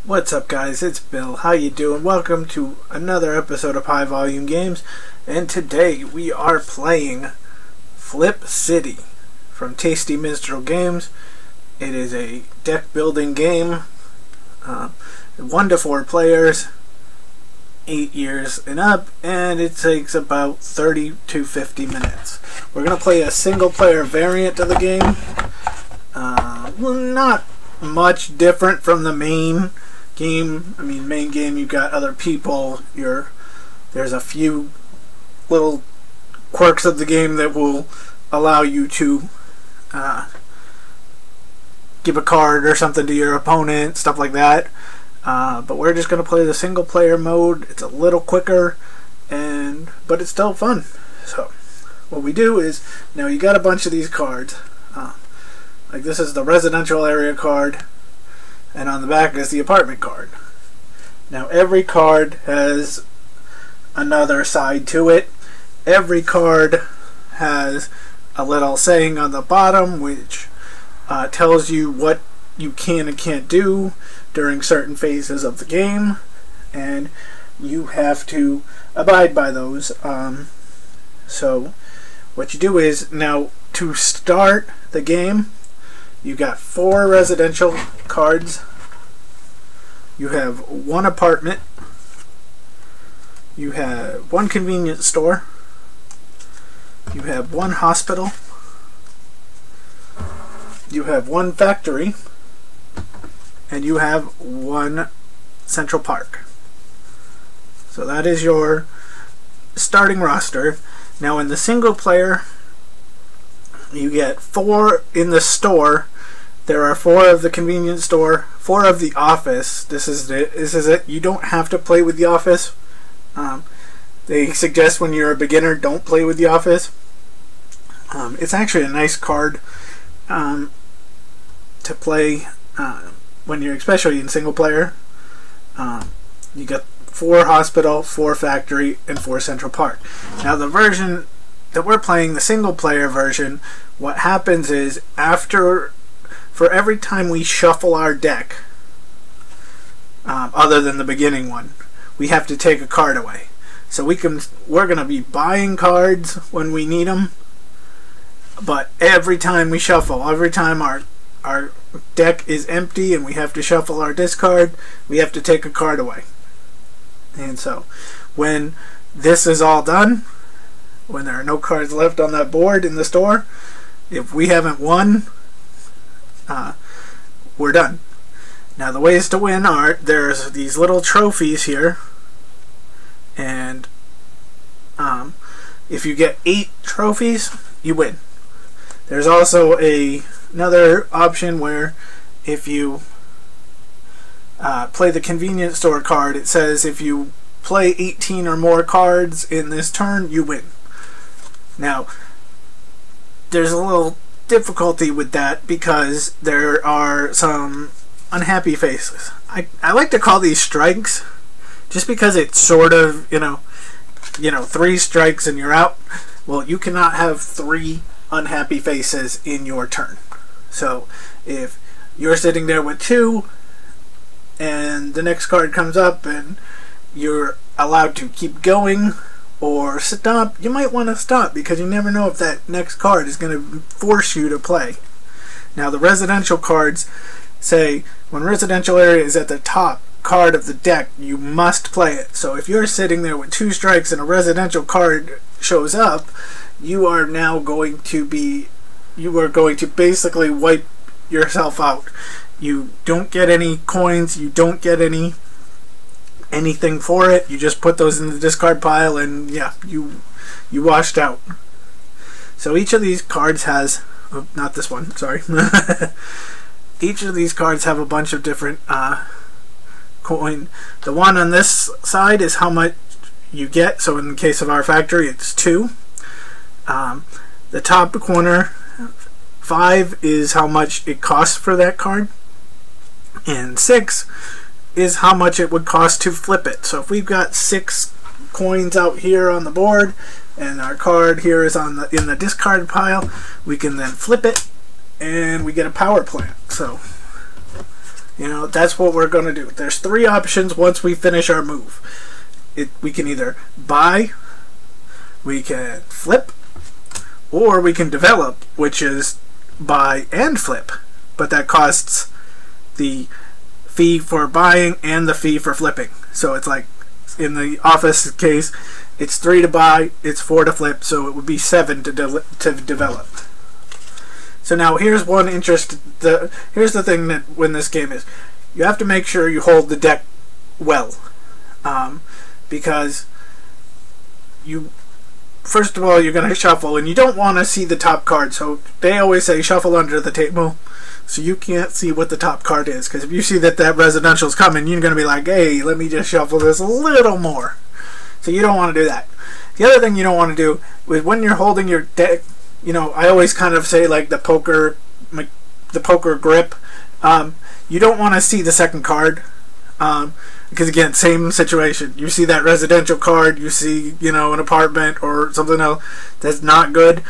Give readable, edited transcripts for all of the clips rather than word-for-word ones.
What's up, guys? It's Bill. How you doing? Welcome to another episode of High Volume Games, and today we are playing Flip City from Tasty Minstrel Games. It is a deck building game, 1 to 4 players, 8 years and up, and it takes about 30 to 50 minutes. We're going to play a single player variant of the game. Not much different from the main game. Main game, you've got other people. There's a few little quirks of the game that will allow you to give a card or something to your opponent, stuff like that. But we're just going to play the single player mode. It's a little quicker, but it's still fun. So what we do is, now you got a bunch of these cards. Like this is the residential area card, and on the back is the apartment card. Now every card has another side to it. Every card has a little saying on the bottom which tells you what you can and can't do during certain phases of the game, and you have to abide by those. So what you do is, now to start the game, you got 4 residential cards. You have 1 apartment. You have 1 convenience store. You have 1 hospital. You have 1 factory. And you have 1 Central Park. So that is your starting roster. Now in the single player, you get 4 in the store. There are 4 of the convenience store, 4 of the office. This is it. You don't have to play with the office. They suggest when you're a beginner, don't play with the office. It's actually a nice card to play when you're, especially in single player. You got 4 hospital, 4 factory, and 4 Central Park. Now the version that we're playing, the single player version, what happens is, for every time we shuffle our deck, other than the beginning one, we have to take a card away. So we're going to be buying cards when we need them, but every time we shuffle, every time our deck is empty and we have to shuffle our discard, we have to take a card away. And so when this is all done, when there are no cards left on that board in the store, if we haven't won, we're done. Now the ways to win are, there's these little trophies here, and if you get 8 trophies, you win. There's also another option where if you play the convenience store card, it says if you play 18 or more cards in this turn, you win. Now there's a little difficulty with that because there are some unhappy faces. I like to call these strikes, just because it's sort of, 3 strikes and you're out. Well, you cannot have 3 unhappy faces in your turn. So if you're sitting there with 2 and the next card comes up and you're allowed to keep going or stop, you might want to stop, because you never know if that next card is going to force you to play. Now the residential cards say when residential area is at the top card of the deck, you must play it. So if you're sitting there with 2 strikes and a residential card shows up, you are going to basically wipe yourself out. You don't get any coins, you don't get anything for it. You just put those in the discard pile, and yeah, you washed out. So each of these cards has, not this one, sorry. Each of these cards have a bunch of different coin. The one on this side is how much you get. So in the case of our factory, it's 2. The top corner, 5, is how much it costs for that card, and 6 is how much it would cost to flip it. So if we've got 6 coins out here on the board and our card here is in the discard pile, we can then flip it and we get a power plant. So You know, that's what we're going to do. There's 3 options once we finish our move. We can either buy, we can flip, or we can develop, which is buy and flip. But that costs the fee for buying and the fee for flipping. So it's like, in the office case, it's 3 to buy, it's 4 to flip, so it would be 7 to develop. So now here's one interest. Here's the thing that when this game is, you have to make sure you hold the deck well, because first of all, you're going to shuffle, and you don't want to see the top card. So they always say shuffle under the table, so you can't see what the top card is. Because if you see that residential's coming, you're going to be like, hey, let me just shuffle this a little more. So you don't want to do that. The other thing you don't want to do is when you're holding your deck, you know, I always kind of say like the poker grip. You don't want to see the second card, because again, same situation. You see that residential card, you see, you know, an apartment or something else that's not good,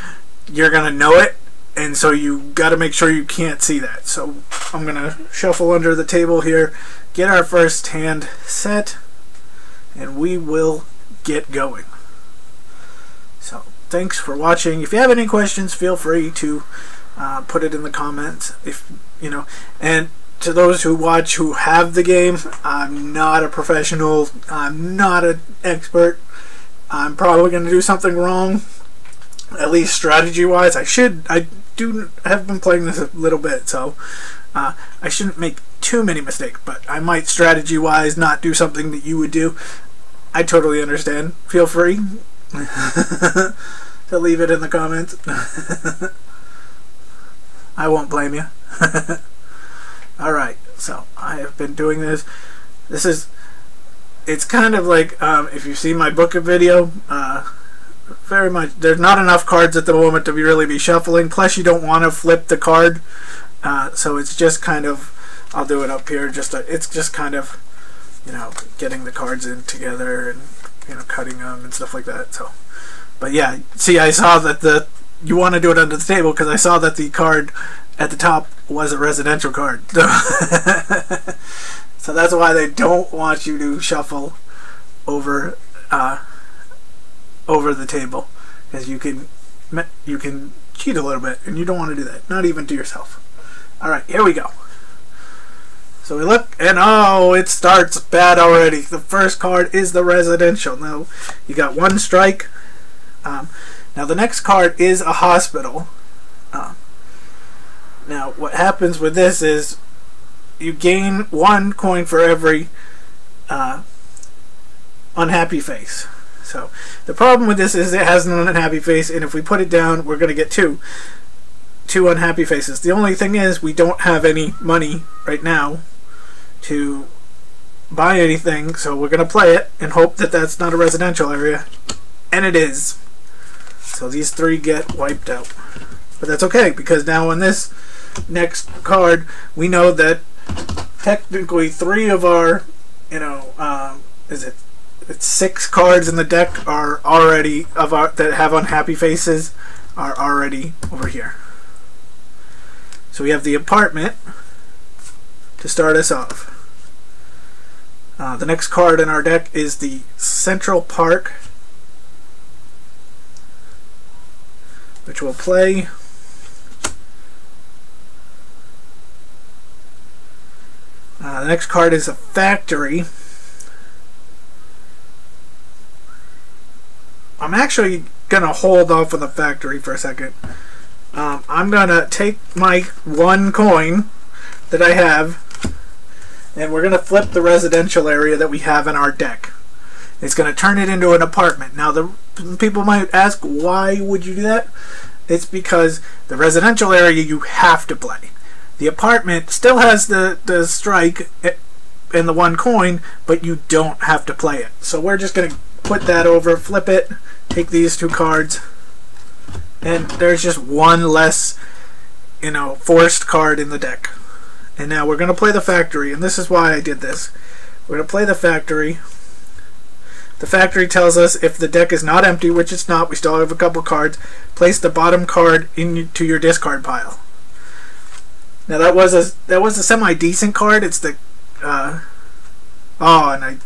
you're gonna know it, and so you got to make sure you can't see that. So I'm gonna shuffle under the table here, get our first hand set, and we will get going. So thanks for watching. If you have any questions, feel free to put it in the comments. If you know, and to those who watch who have the game, I'm not a professional. I'm not an expert. I'm probably going to do something wrong, at least strategy-wise. I do have been playing this a little bit, so I shouldn't make too many mistakes. But I might strategy-wise not do something that you would do. I totally understand. Feel free to leave it in the comments. I won't blame you. Alright, so I have been doing this. It's kind of like, if you've seen my book video, very much, there's not enough cards at the moment to really be shuffling, plus you don't want to flip the card, so it's just kind of, I'll do it up here, it's just kind of, you know, getting the cards in together and, you know, cutting them and stuff like that. So, but yeah, see, I saw that you want to do it under the table because I saw that the card at the top was a residential card. So that's why they don't want you to shuffle over the table, because you can cheat a little bit, and you don't want to do that, not even to yourself. Alright, here we go. So we look, and oh, it starts bad already. The first card is the residential. Now, you got 1 strike. Now the next card is a hospital. Now what happens with this is you gain 1 coin for every unhappy face. So the problem with this is it has an unhappy face, and if we put it down, we're going to get two unhappy faces. The only thing is we don't have any money right now to buy anything, so we're going to play it and hope that that's not a residential area, and it is. So these 3 get wiped out. But that's okay, because now on this next card, we know that technically 3 of our, you know, it's 6 cards in the deck are already that have unhappy faces are already over here. So we have the apartment to start us off. The next card in our deck is the Central Park, which we'll play. The next card is a factory. I'm actually going to hold off on the factory for a second. I'm going to take my 1 coin that I have, and we're going to flip the residential area that we have in our deck. It's going to turn it into an apartment. Now, the people might ask, why would you do that? It's because the residential area you have to play. The apartment still has the strike and the 1 coin, but you don't have to play it. So we're just going to put that over, flip it, take these 2 cards, and there's just 1 less, you know, forced card in the deck. And now we're going to play the factory, and this is why I did this. We're going to play the factory. The factory tells us if the deck is not empty, which it's not, we still have a couple cards, place the bottom card into your discard pile. Now that was a semi decent card. It's the oh, and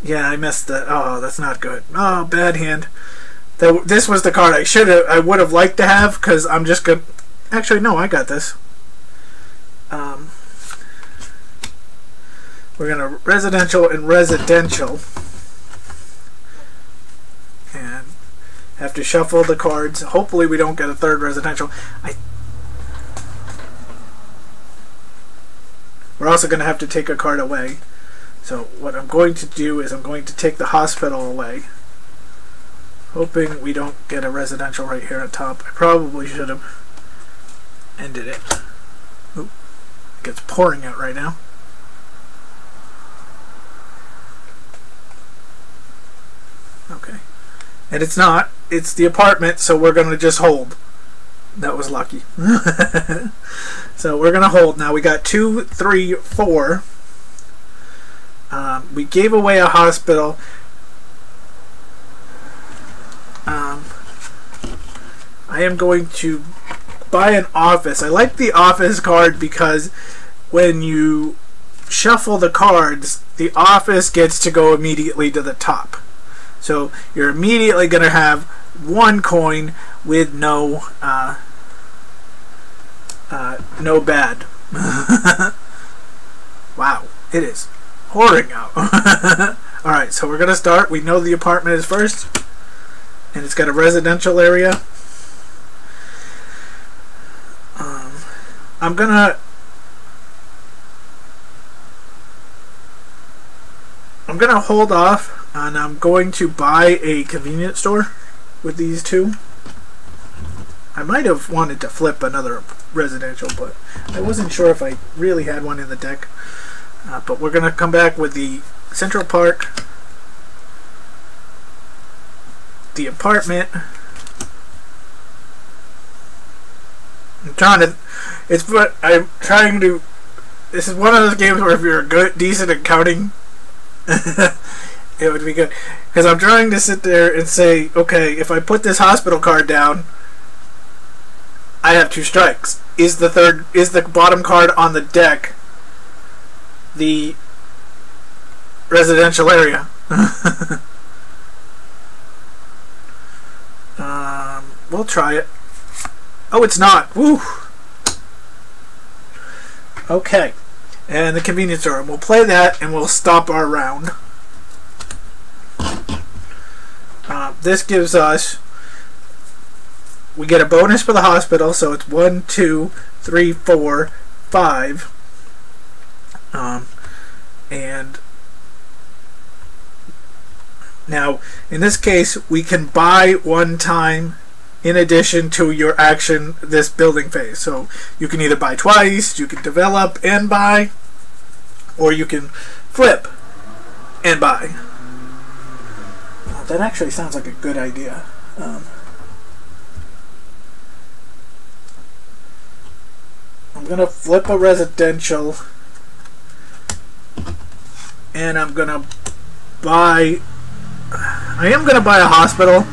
I missed the, oh, that's not good. Oh, bad hand. This was the card I would have liked to have, because I'm just gonna, actually no, I got this. We're gonna residential and residential, and have to shuffle the cards. Hopefully we don't get a third residential. We're also going to have to take a card away. So what I'm going to do is I'm going to take the hospital away, hoping we don't get a residential right here at top. I probably should have ended it. Oop. It gets pouring out right now. Okay. And it's not. It's the apartment, so we're going to just hold. That was lucky. So we're going to hold. Now we got 2, 3, 4. We gave away a hospital. I am going to buy an office. I like the office card because when you shuffle the cards, the office gets to go immediately to the top. So you're immediately going to have 1 coin with no no bad. Wow, it is pouring out. Alright, so we're going to start. We know the apartment is first, and it's got a residential area. I'm gonna hold off, and I'm going to buy a convenience store with these two. I might have wanted to flip another residential, but I wasn't sure if I really had one in the deck. But we're going to come back with the Central Park, the apartment. This is one of those games where if you're decent at counting, it would be good. Because I'm trying to sit there and say, okay, if I put this hospital card down, I have 2 strikes. Is the bottom card on the deck the residential area? We'll try it. Oh, it's not. Woo! Okay. And the convenience store. We'll play that and we'll stop our round. This gives us, we get a bonus for the hospital, so it's 1, 2, 3, 4, 5. And now, in this case, we can buy 1 time in addition to your action this building phase. So you can either buy twice, you can develop and buy, or you can flip and buy. That actually sounds like a good idea. I'm gonna flip a residential, and I'm gonna buy, I am gonna buy a hospital.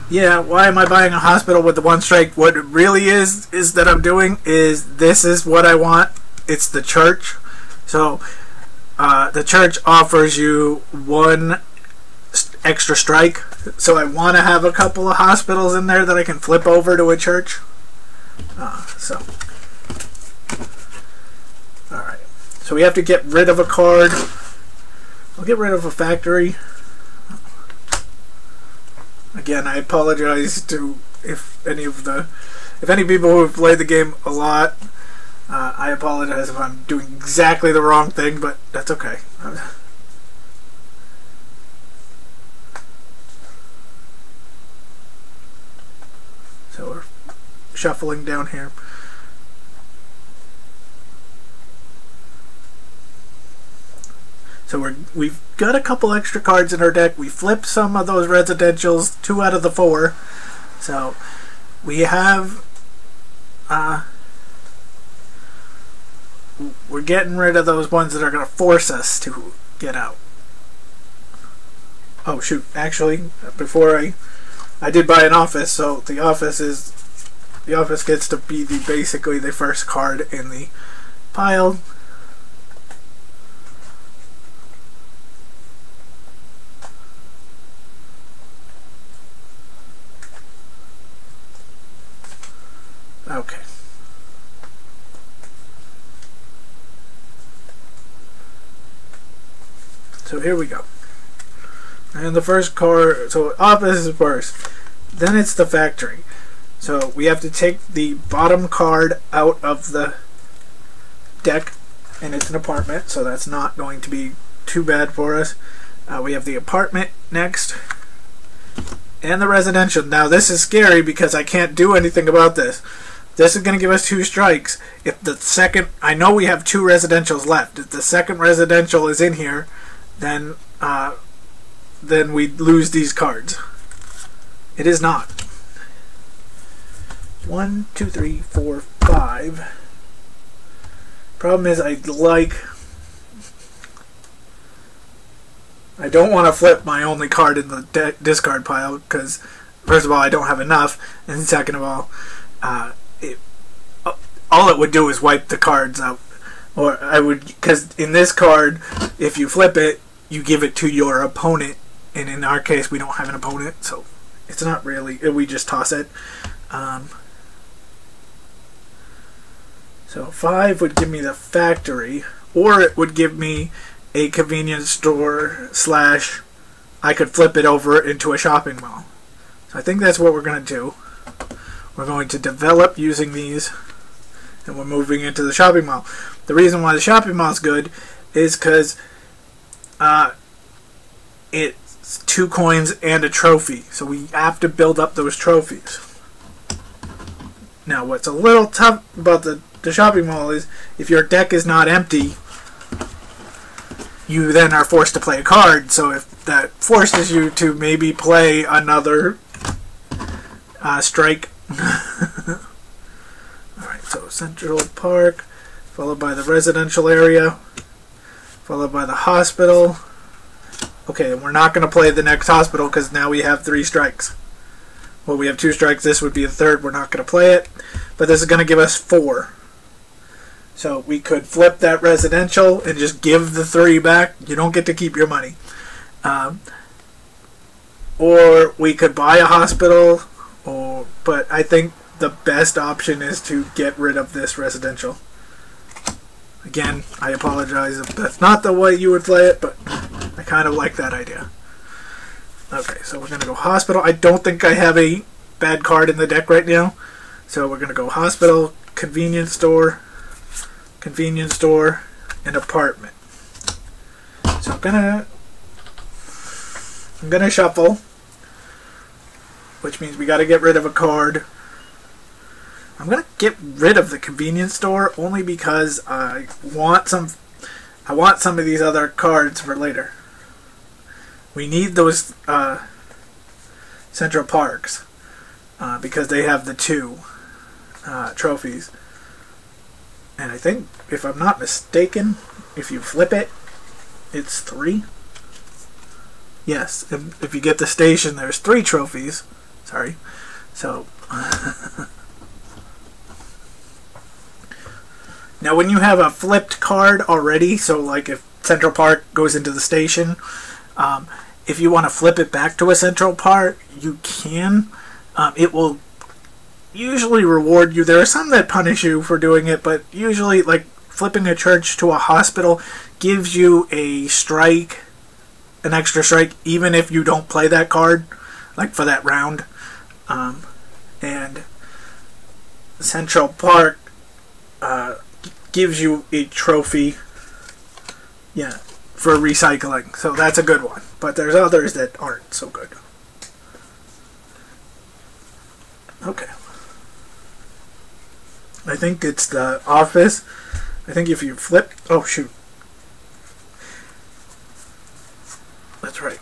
Yeah, why am I buying a hospital with the 1 strike? What it really is that I'm doing is, this is what I want. It's the church. So the church offers you 1 extra strike. So I want to have a couple of hospitals in there that I can flip over to a church. Alright. So we have to get rid of a card. I'll get rid of a factory. Again, I apologize to if any people who have played the game a lot. I apologize if I'm doing exactly the wrong thing, but that's okay. So we're shuffling down here. So we've got a couple extra cards in our deck. We flipped some of those residentials, 2 out of the 4. So we have, we're getting rid of those ones that are going to force us to get out. Oh shoot, actually, before I did buy an office, so the office is the office gets to be basically the first card in the pile. Okay. So here we go. And the first card, so office is first. Then it's the factory. So we have to take the bottom card out of the deck, and it's an apartment, so that's not going to be too bad for us. We have the apartment next, and the residential. Now this is scary because I can't do anything about this. This is going to give us 2 strikes. If the second, I know we have 2 residentials left. If the second residential is in here, then we lose these cards. It is not. 1, 2, 3, 4, 5. Problem is, I don't want to flip my only card in the discard pile because, first of all, I don't have enough, and second of all, all it would do is wipe the cards out. Or I would, because in this card, if you flip it, you give it to your opponent, and in our case, we don't have an opponent, so it's not really, we just toss it. So 5 would give me the factory, or it would give me a convenience store / I could flip it over into a shopping mall. So I think that's what we're going to do. We're going to develop using these, and we're moving into the shopping mall. The reason why the shopping mall is good is because it's 2 coins and a trophy, so we have to build up those trophies. Now what's a little tough about the shopping mall is if your deck is not empty, you then are forced to play a card, so if that forces you to maybe play another strike. Alright, so Central Park, followed by the residential area, followed by the hospital. Okay, and we're not going to play the next hospital because now we have 3 strikes. Well, we have 2 strikes. This would be a third. We're not going to play it. But this is going to give us 4. So we could flip that residential and just give the 3 back. You don't get to keep your money. Or we could buy a hospital. But I think the best option is to get rid of this residential. Again, I apologize if that's not the way you would play it, but I kind of like that idea. Okay, so we're going to go hospital. I don't think I have a bad card in the deck right now. So we're going to go hospital, convenience store, and apartment. So I'm gonna shuffle, which means we got to get rid of a card. I'm gonna get rid of the convenience store only because I want some of these other cards for later. We need those Central Parks because they have the 2 trophies. And I think, if I'm not mistaken, if you flip it, it's 3. Yes, if you get the station, there's 3 trophies. Sorry. So, now when you have a flipped card already, so like if Central Park goes into the station, if you want to flip it back to a Central Park, you can. It will usually reward you. There are some that punish you for doing it, but usually, like flipping a church to a hospital gives you a strike, an extra strike, even if you don't play that card, like for that round. And Central Park gives you a trophy, yeah, for recycling. So that's a good one. But there's others that aren't so good. Okay. I think it's the office. I think if you flip... Oh, shoot. That's right.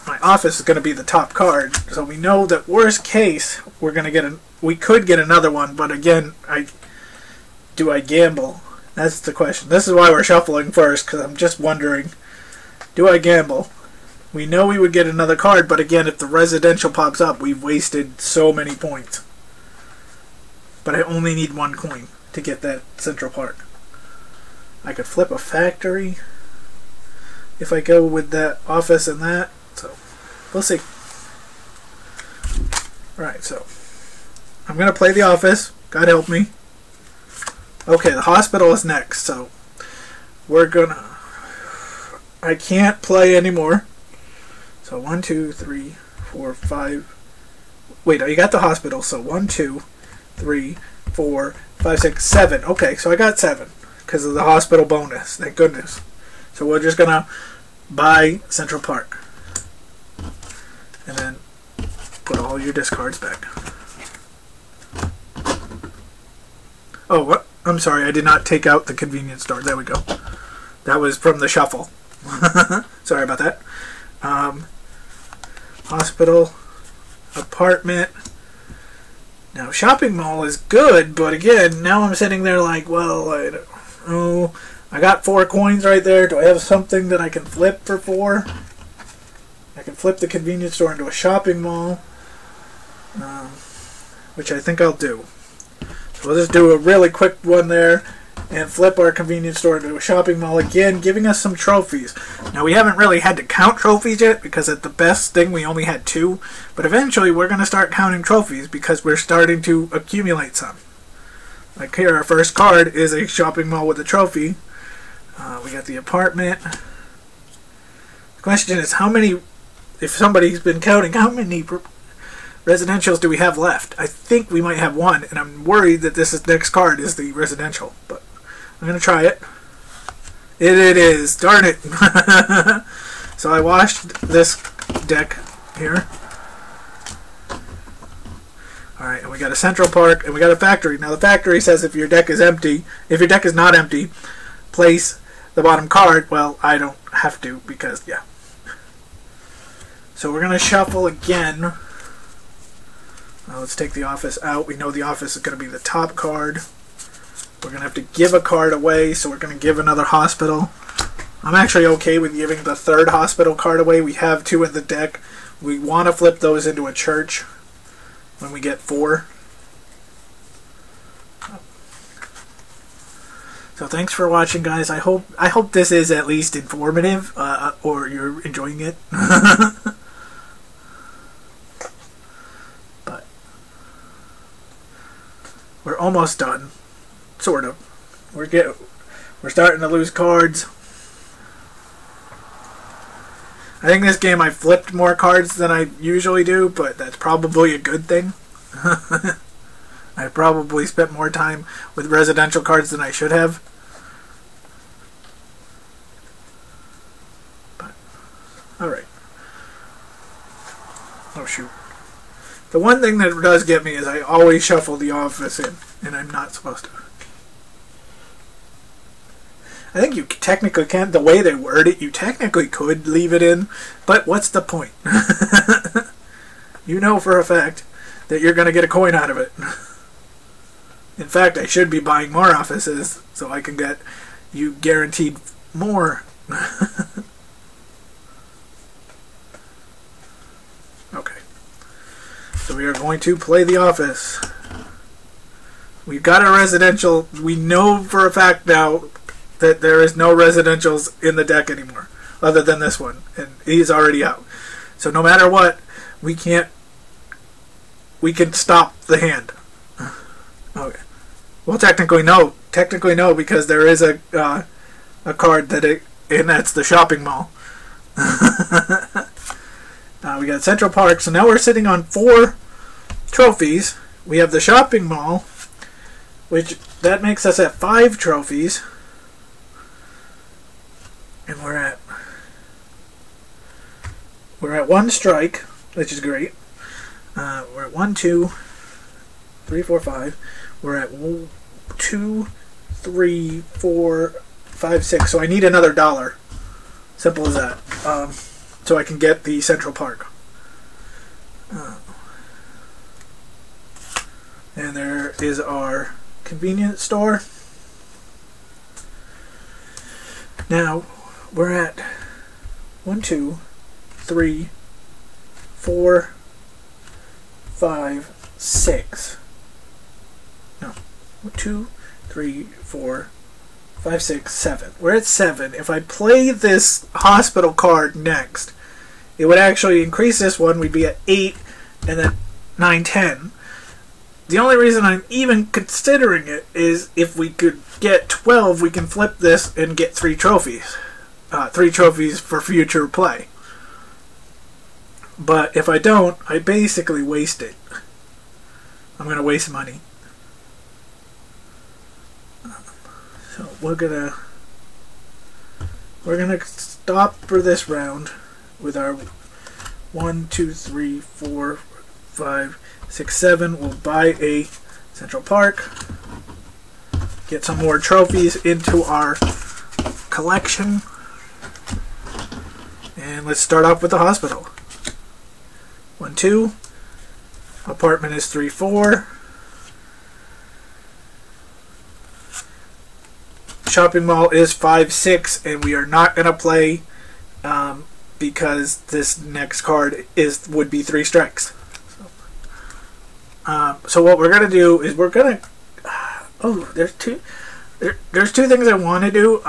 My office is going to be the top card. So we know that worst case, we're going to get we could get another one. But again, do I gamble? That's the question. This is why we're shuffling first, because I'm just wondering, do I gamble? We know we would get another card, but again, if the residential pops up, we've wasted so many points. but I only need 1 coin to get that Central Park. I could flip a factory if I go with that office and that, so we'll see. Alright, so I'm going to play the office, God help me. Okay, the hospital is next, so we're going to... I can't play anymore. So 1, 2, 3, 4, 5... Wait, you got the hospital, so 1, 2, 3, 4, 5, 6, 7. Okay, so I got 7 because of the hospital bonus, thank goodness. So we're just going to buy Central Park. And then put all your discards back. Oh, what? I'm sorry, I did not take out the convenience store. There we go. That was from the shuffle. Sorry about that. Hospital, apartment. Now, shopping mall is good, but again, now I'm sitting there like, well, I don't know. I got 4 coins right there. Do I have something that I can flip for 4? I can flip the convenience store into a shopping mall, which I think I'll do. So we'll just do a really quick one there and flip our convenience store into a shopping mall again, giving us some trophies. Now, we haven't really had to count trophies yet because at the best thing we only had 2, but eventually we're going to start counting trophies because we're starting to accumulate some. Like here, our first card is a shopping mall with a trophy. We got the apartment. The question is, how many, if somebody's been counting, how many residentials do we have left? I think we might have 1, and I'm worried that this next card is the residential, but I'm going to try it. It is. Darn it. So I washed this deck here. Alright, and we got a Central Park, and we got a factory. Now the factory says if your deck is empty, if your deck is not empty, place the bottom card. Well, I don't have to because, yeah. So we're going to shuffle again. Let's take the office out. We know the office is going to be the top card. We're going to have to give a card away, so we're going to give another hospital. I'm actually okay with giving the 3rd hospital card away. We have 2 in the deck. We want to flip those into a church when we get 4. So thanks for watching, guys. I hope this is at least informative, or you're enjoying it. But we're almost done, sort of. We're starting to lose cards. I think this game I flipped more cards than I usually do, but that's probably a good thing. I probably spent more time with residential cards than I should have. But, alright. Oh shoot. The one thing that does get me is I always shuffle the office in, and I'm not supposed to. I think you technically can't, the way they word it, you technically could leave it in, but what's the point? You know for a fact that you're going to get a coin out of it. In fact, I should be buying more offices so I can get you guaranteed more. Okay. So we are going to play the office. We've got a residential. We know for a fact now that there is no residentials in the deck anymore, other than this one, and he's already out. So no matter what, we can stop the hand. Okay. Well, technically no, because there is a card that and that's the shopping mall. We got Central Park, so now we're sitting on 4 trophies. We have the shopping mall, which that makes us at 5 trophies. And we're at 1 strike, which is great. We're at 1, 2, 3, 4, 5. We're at 2, 3, 4, 5, 6. So I need another $1. Simple as that. So I can get the Central Park. And there is our convenience store. Now we're at 1, 2, 3, 4, 5, 6. No. 2, 3, 4, 5, 6, 7. We're at 7. If I play this hospital card next, it would actually increase this one. We'd be at 8, and then 9, 10. The only reason I'm even considering it is if we could get 12, we can flip this and get 3 trophies. 3 trophies for future play. But if I don't, I basically waste it. I'm going to waste money. So we're gonna stop for this round with our 1, 2, 3, 4, 5, 6, 7. We'll buy a Central Park. Get some more trophies into our collection. And let's start off with the hospital. 1, 2. Apartment is 3, 4. Shopping mall is 5, 6, and we are not going to play because this next card would be 3 strikes. So what we're going to do is we're going to... Oh, there's two things I want to do.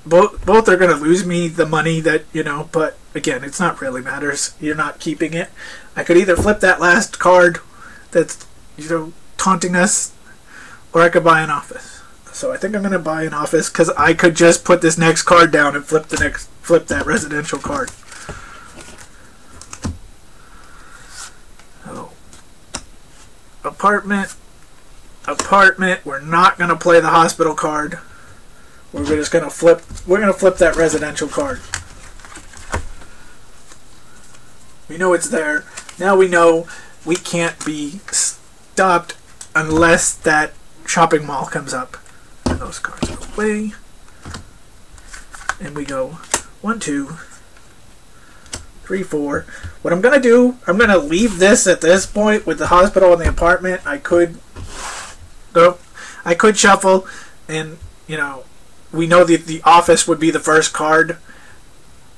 Both are going to lose me the money that, but again, it's not really matters. You're not keeping it. I could either flip that last card that's, taunting us, or I could buy an office. So I think I'm going to buy an office because I could just put this next card down and flip that residential card. So, apartment. We're not going to play the hospital card. We're just going to flip. We're going to flip that residential card. We know it's there. Now we know we can't be stopped unless that shopping mall comes up. And those cards go away. And we go 1, 2, 3, 4. What I'm going to do, I'm going to leave this at this point with the hospital and the apartment. I could shuffle, and, we know the office would be the first card.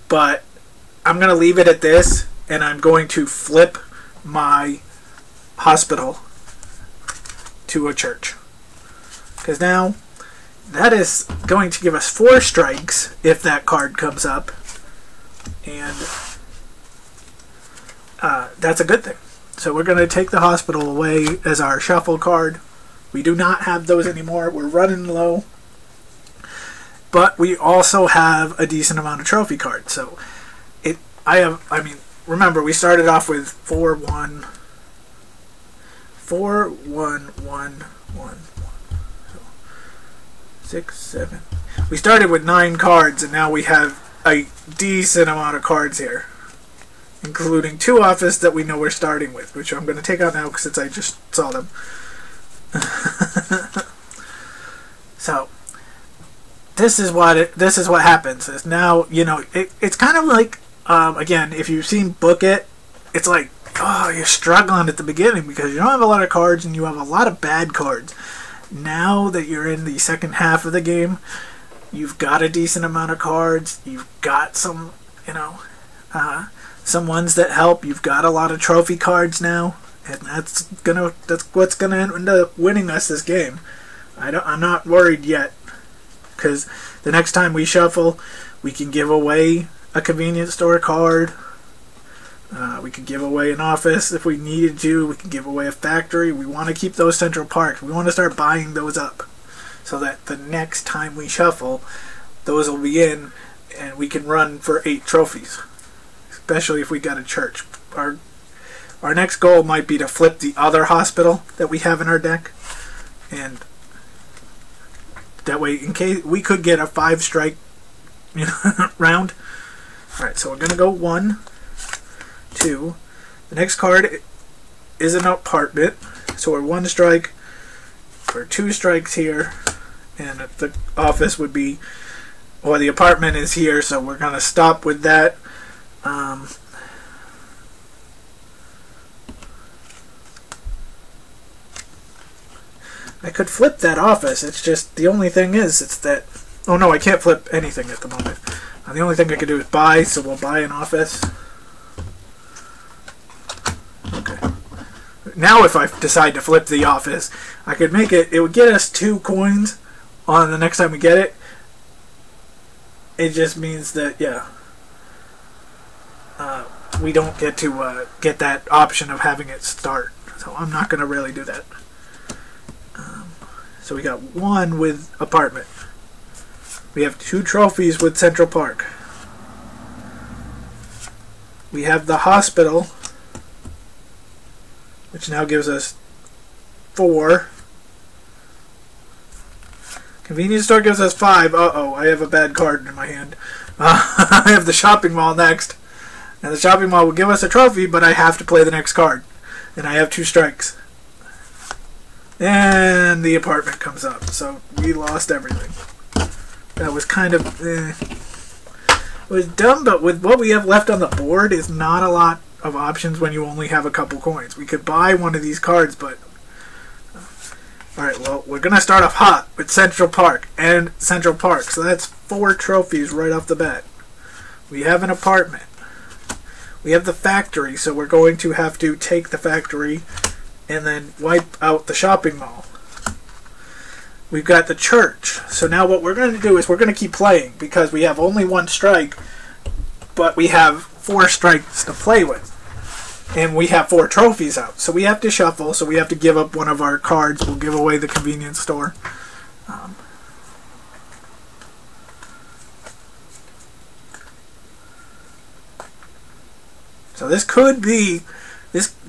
But I'm going to leave it at this, and I'm going to flip my hospital to a church. Because now, that is going to give us 4 strikes if that card comes up. And that's a good thing. So we're going to take the hospital away as our shuffle card. We do not have those anymore. We're running low. But we also have a decent amount of trophy cards. So remember, we started off with 4, 1, 1, 1. 6, 7. We started with 9 cards, and now we have a decent amount of cards here, including 2 office that we know we're starting with, which I'm going to take out now since I just saw them. So this is what happens. Is now it's kind of like again, if you've seen Book It, it's like, oh, you're struggling at the beginning because you don't have a lot of cards and you have a lot of bad cards. Now that you're in the second half of the game, you've got a decent amount of cards. You've got some, some ones that help. You've got a lot of trophy cards now, and that's what's gonna end up winning us this game. I'm not worried yet, because the next time we shuffle, we can give away a convenience store card. We could give away an office if we needed to. We can give away a factory. We want to keep those Central Parks. We want to start buying those up so that the next time we shuffle, those will be in and we can run for 8 trophies, especially if we got a church. Our next goal might be to flip the other hospital that we have in our deck, and that way, in case we could get a 5 strike round. Alright, so we're going to go 1, 2. The next card is an apartment, so we're 1 strike. We're 2 strikes here, and the office would be, or the apartment is here, so we're going to stop with that. I could flip that office. It's just, the only thing is, it's that, oh no, I can't flip anything at the moment. The only thing I can do is buy, so we'll buy an office. Okay. Now if I decide to flip the office, I could make it, it would get us 2 coins on the next time we get it. It just means that, yeah, we don't get to get that option of having it start. So I'm not going to really do that. So we got 1 with apartment. We have 2 trophies with Central Park. We have the hospital, which now gives us 4. Convenience store gives us 5. Uh-oh, I have a bad card in my hand. I have the shopping mall next. And the shopping mall will give us a trophy, but I have to play the next card. And I have 2 strikes. And the apartment comes up. So we lost everything. That was kind of... It was dumb, but with what we have left on the board is not a lot of options when you only have a couple coins. We could buy one of these cards, but... Alright, well, we're going to start off hot with Central Park and Central Park. So that's 4 trophies right off the bat. We have an apartment. We have the factory, so we're going to have to take the factory and then wipe out the shopping mall. We've got the church. So now what we're going to do is we're going to keep playing because we have only 1 strike, but we have 4 strikes to play with. And we have 4 trophies out. So we have to shuffle, so we have to give up one of our cards. We'll give away the convenience store. So this could be,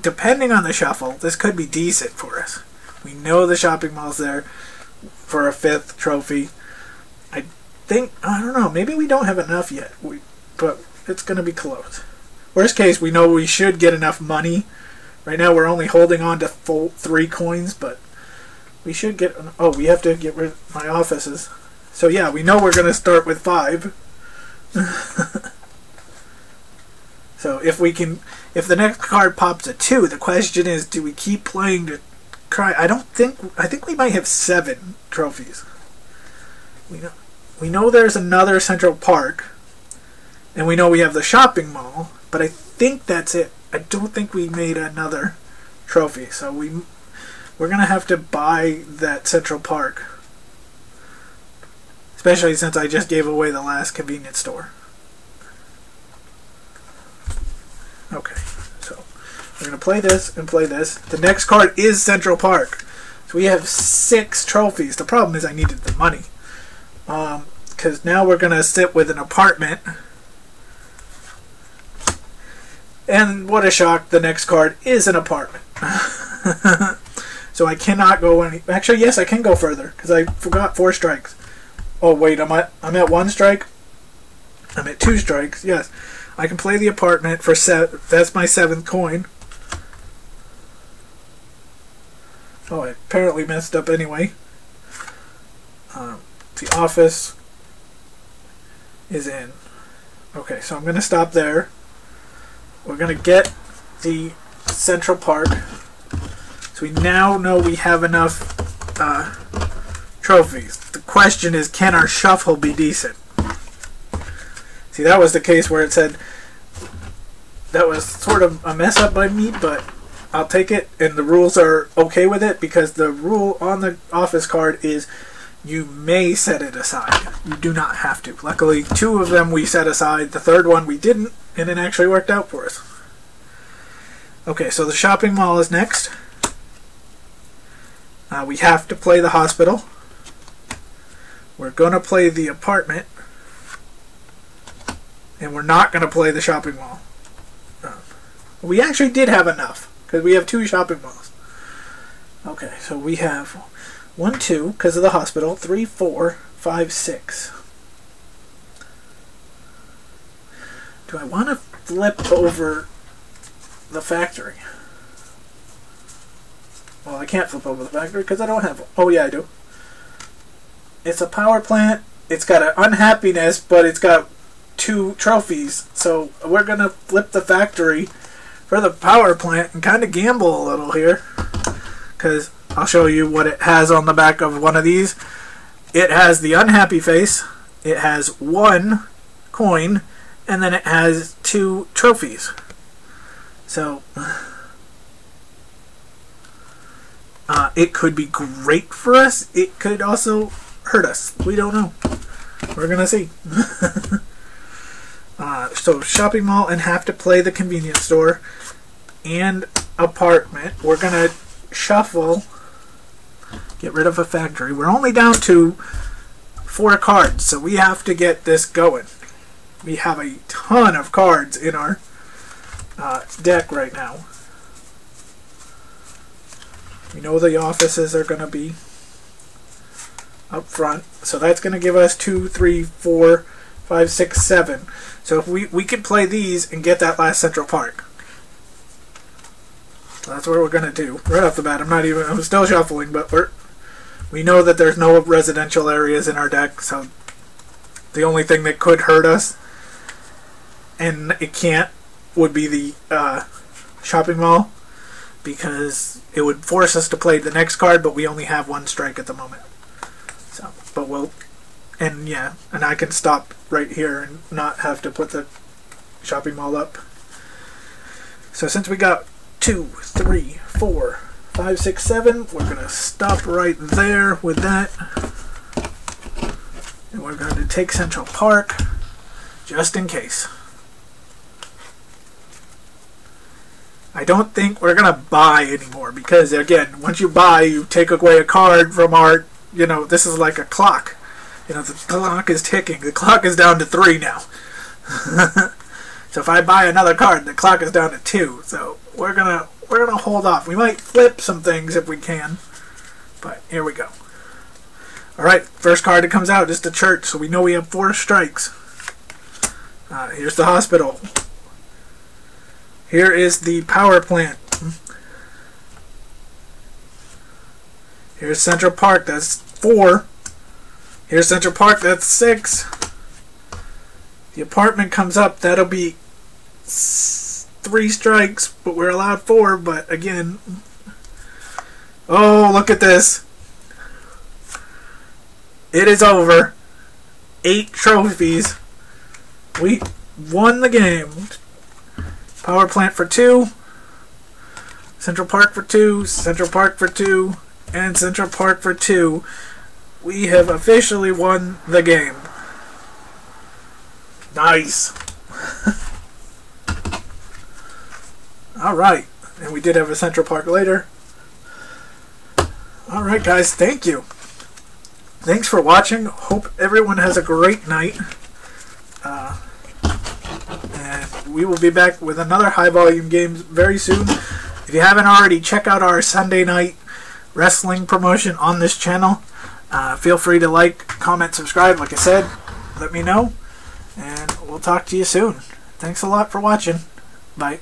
depending on the shuffle, this could be decent for us. We know the shopping mall's there for a 5th trophy. I don't know, maybe we don't have enough yet, but it's going to be close. Worst case, we know we should get enough money. Right now we're only holding on to 3 coins, but we should get... Oh, we have to get rid of my offices. So yeah, we know we're going to start with 5. So if the next card pops a 2, the question is, do we keep playing to try? I think we might have 7 trophies. We know there's another Central Park, and we know we have the shopping mall, but I think that's it. I don't think we made another trophy, so we're gonna have to buy that Central Park, especially since I just gave away the last convenience store. Okay, so we're going to play this and play this. The next card is Central Park. So we have 6 trophies. The problem is I needed the money. Because now we're going to sit with an apartment. And what a shock, the next card is an apartment. So I cannot go any... Actually, yes, I can go further, because I forgot 4 strikes. Oh, wait, I'm at 1 strike? I'm at 2 strikes, yes. I can play the apartment for 7. That's my 7th coin. Oh, I apparently messed up anyway. The office is in. Okay, so I'm going to stop there. We're going to get the Central Park. So we now know we have enough trophies. The question is, can our shuffle be decent? See, that was the case where it said that was sort of a mess up by me, but I'll take it, and the rules are okay with it, because the rule on the office card is you may set it aside. You do not have to. Luckily, 2 of them we set aside. The 3rd one we didn't, and it actually worked out for us. Okay, so the shopping mall is next. We have to play the hospital. We're going to play the apartment. And we're not going to play the shopping mall. We actually did have enough, because we have 2 shopping malls. Okay, so we have 1, 2, because of the hospital, 3, 4, 5, 6. Do I want to flip over the factory? Well, I can't flip over the factory because I don't have one. Oh, yeah, I do. It's a power plant. It's got an unhappiness, but it's got 2 trophies. So we're going to flip the factory for the power plant and kind of gamble a little here. Because I'll show you what it has on the back of one of these. It has the unhappy face. It has 1 coin. And then it has 2 trophies. So It could be great for us. It could also hurt us. We don't know. We're gonna see. So shopping mall and have to play the convenience store and apartment. We're gonna shuffle. Get rid of a factory. We're only down to 4 cards, so we have to get this going. We have a ton of cards in our deck right now. We know the offices are going to be up front, so that's going to give us 2, 3, 4, 5, 6, 7. So if we can play these and get that last Central Park. So that's what we're going to do right off the bat. I'm still shuffling, but we know that there's no residential areas in our deck, so the only thing that could hurt us, and it can't, would be the shopping mall, because it would force us to play the next card, but we only have 1 strike at the moment. So, but and I can stop right here and not have to put the shopping mall up. So since we got 2, 3, 4, 5, 6, 7, we're going to stop right there with that. And we're going to take Central Park, just in case. I don't think we're going to buy anymore, because again, once you buy, you take away a card from our, this is like a clock. The clock is ticking. The clock is down to 3 now. So if I buy another card, the clock is down to 2. So we're gonna hold off. We might flip some things if we can, but here we go. All right, first card that comes out is the church, so we know we have 4 strikes. Here's the hospital. Here is the power plant. Here's Central Park, that's 4. Here's Central Park, that's 6. The apartment comes up, that'll be 3 strikes, but we're allowed 4, but again... Oh, look at this. It is over. 8 trophies. We won the game. Power plant for 2. Central Park for 2. Central Park for 2. And Central Park for 2. We have officially won the game. Nice. Alright. And we did have a Central Park later. Alright guys, thank you. Thanks for watching. Hope everyone has a great night. And we will be back with another high volume game very soon. If you haven't already, check out our Sunday night wrestling promotion on this channel. Feel free to like, comment, subscribe. Like I said, let me know. And we'll talk to you soon. Thanks a lot for watching. Bye.